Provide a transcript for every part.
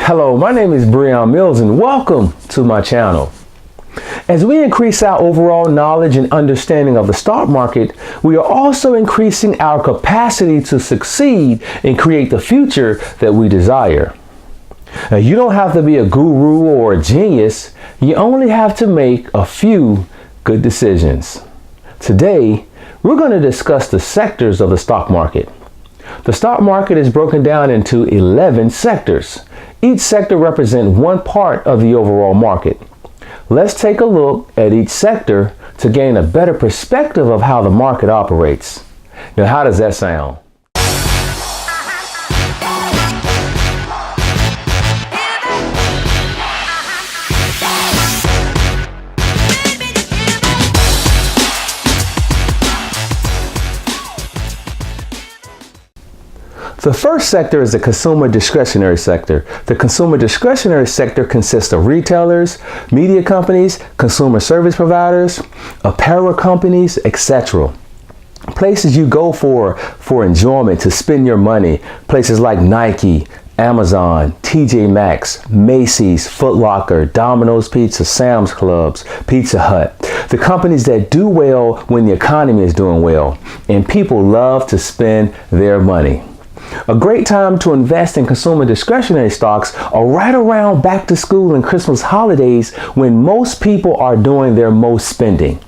Hello, my name is Breon Mills and welcome to my channel. As we increase our overall knowledge and understanding of the stock market, we are also increasing our capacity to succeed and create the future that we desire. Now, you don't have to be a guru or a genius. You only have to make a few good decisions. Today, we're going to discuss the sectors of the stock market. The stock market is broken down into 11 sectors. Each sector represents one part of the overall market. Let's take a look at each sector to gain a better perspective of how the market operates. Now, how does that sound? The first sector is the consumer discretionary sector. The consumer discretionary sector consists of retailers, media companies, consumer service providers, apparel companies, etc. Places you go for enjoyment, to spend your money. Places like Nike, Amazon, TJ Maxx, Macy's, Foot Locker, Domino's Pizza, Sam's Clubs, Pizza Hut. The companies that do well when the economy is doing well and people love to spend their money. A great time to invest in consumer discretionary stocks are right around back to school and Christmas holidays when most people are doing their most spending.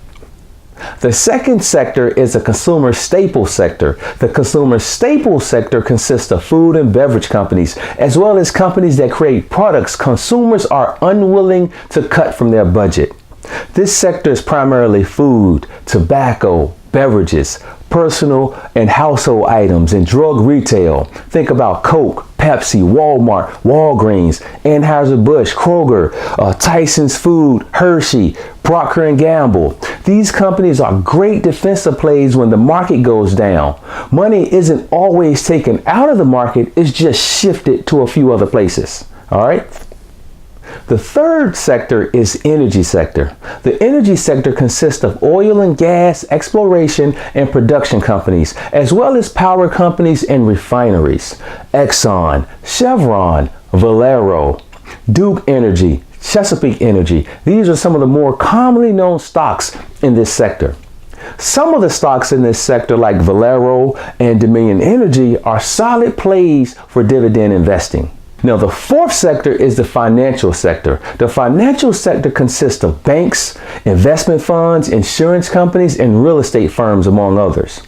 The second sector is the consumer staple sector. The consumer staple sector consists of food and beverage companies, as well as companies that create products consumers are unwilling to cut from their budget. This sector is primarily food, tobacco, beverages, personal and household items, and drug retail. Think about Coke, Pepsi, Walmart, Walgreens, Anheuser-Busch, Kroger, Tyson's Food, Hershey, Procter & Gamble. These companies are great defensive plays when the market goes down. Money isn't always taken out of the market, it's just shifted to a few other places. All right? The third sector is energy sector. The energy sector consists of oil and gas exploration and production companies, as well as power companies and refineries. Exxon, Chevron, Valero, Duke Energy, Chesapeake Energy. These are some of the more commonly known stocks in this sector. Some of the stocks in this sector, like Valero and Dominion Energy, are solid plays for dividend investing. Now, the fourth sector is the financial sector. The financial sector consists of banks, investment funds, insurance companies, and real estate firms, among others.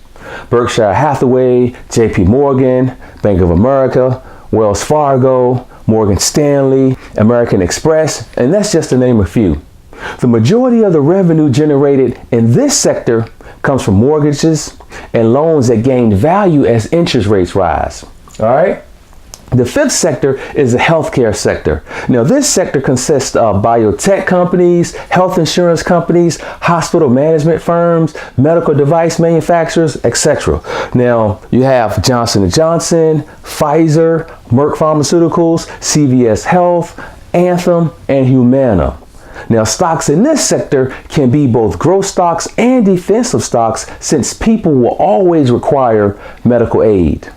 Berkshire Hathaway, JP Morgan, Bank of America, Wells Fargo, Morgan Stanley, American Express, and that's just to name a few. The majority of the revenue generated in this sector comes from mortgages and loans that gain value as interest rates rise. All right? The fifth sector is the healthcare sector. Now, this sector consists of biotech companies, health insurance companies, hospital management firms, medical device manufacturers, etc. Now, you have Johnson & Johnson, Pfizer, Merck Pharmaceuticals, CVS Health, Anthem, and Humana. Now, stocks in this sector can be both growth stocks and defensive stocks, since people will always require medical aid.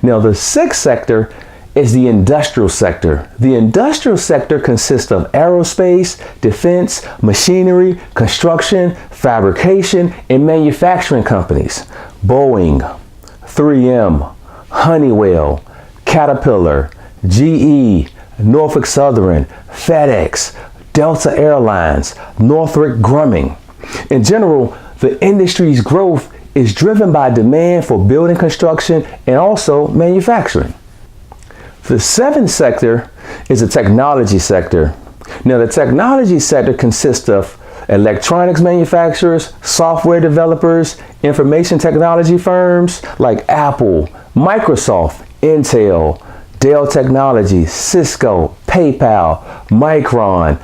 Now, the sixth sector is the industrial sector. The industrial sector consists of aerospace, defense, machinery, construction, fabrication, and manufacturing companies. Boeing, 3M, Honeywell, Caterpillar, GE, Norfolk Southern, FedEx, Delta Airlines, Northrop Grumman. In general, the industry's growth is driven by demand for building construction and also manufacturing. The seventh sector is the technology sector. Now, the technology sector consists of electronics manufacturers, software developers, information technology firms like Apple, Microsoft, Intel, Dell Technologies, Cisco, PayPal, Micron,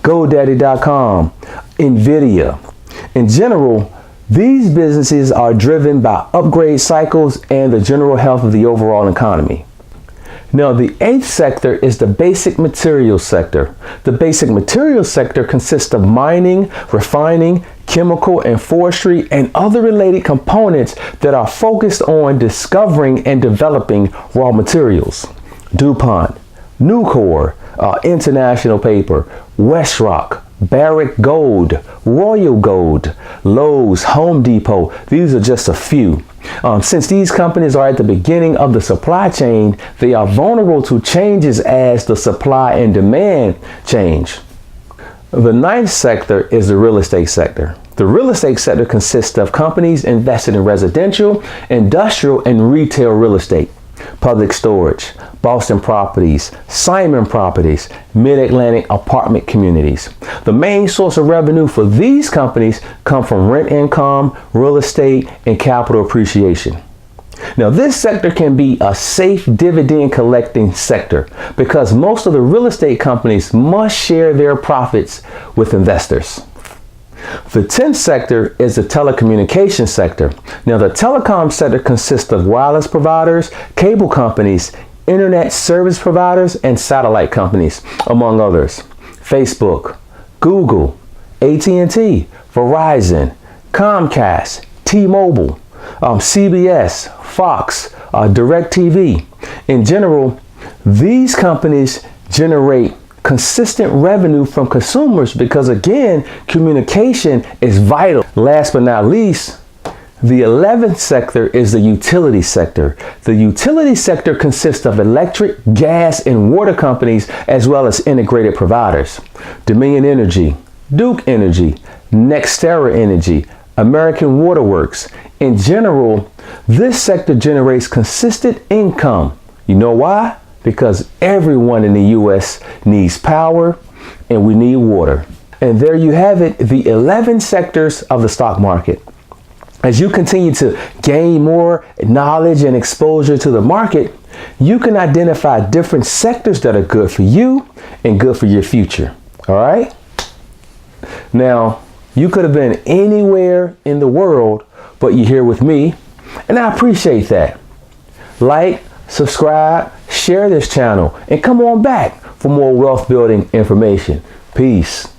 GoDaddy.com, NVIDIA. In general, these businesses are driven by upgrade cycles and the general health of the overall economy. Now, the eighth sector is the basic materials sector. The basic materials sector consists of mining, refining, chemical and forestry, and other related components that are focused on discovering and developing raw materials. DuPont, Nucor, International Paper, WestRock, Barrick Gold, Royal Gold, Lowe's, Home Depot. These are just a few. Since these companies are at the beginning of the supply chain, they are vulnerable to changes as the supply and demand change. The ninth sector is the real estate sector. The real estate sector consists of companies invested in residential, industrial, and retail real estate. Public Storage, Boston Properties, Simon Properties, Mid-Atlantic apartment communities. The main source of revenue for these companies come from rent income, real estate, and capital appreciation. Now, this sector can be a safe dividend collecting sector because most of the real estate companies must share their profits with investors. The 10th sector is the telecommunications sector. Now, the telecom sector consists of wireless providers, cable companies, internet service providers, and satellite companies, among others. Facebook, Google, AT&T, Verizon, Comcast, T-Mobile, CBS, Fox, DirecTV. In general, these companies generate consistent revenue from consumers because, again, communication is vital. Last but not least, the 11th sector is the utility sector. The utility sector consists of electric, gas, and water companies as well as integrated providers. Dominion Energy, Duke Energy, NextEra Energy, American Waterworks. In general, this sector generates consistent income. You know why? Because everyone in the U.S. needs power and we need water. And there you have it, the 11 sectors of the stock market. As you continue to gain more knowledge and exposure to the market, you can identify different sectors that are good for you and good for your future. All right? Now, you could have been anywhere in the world, but you're here with me, and I appreciate that. Like, subscribe, share this channel, and come on back for more wealth building information. Peace.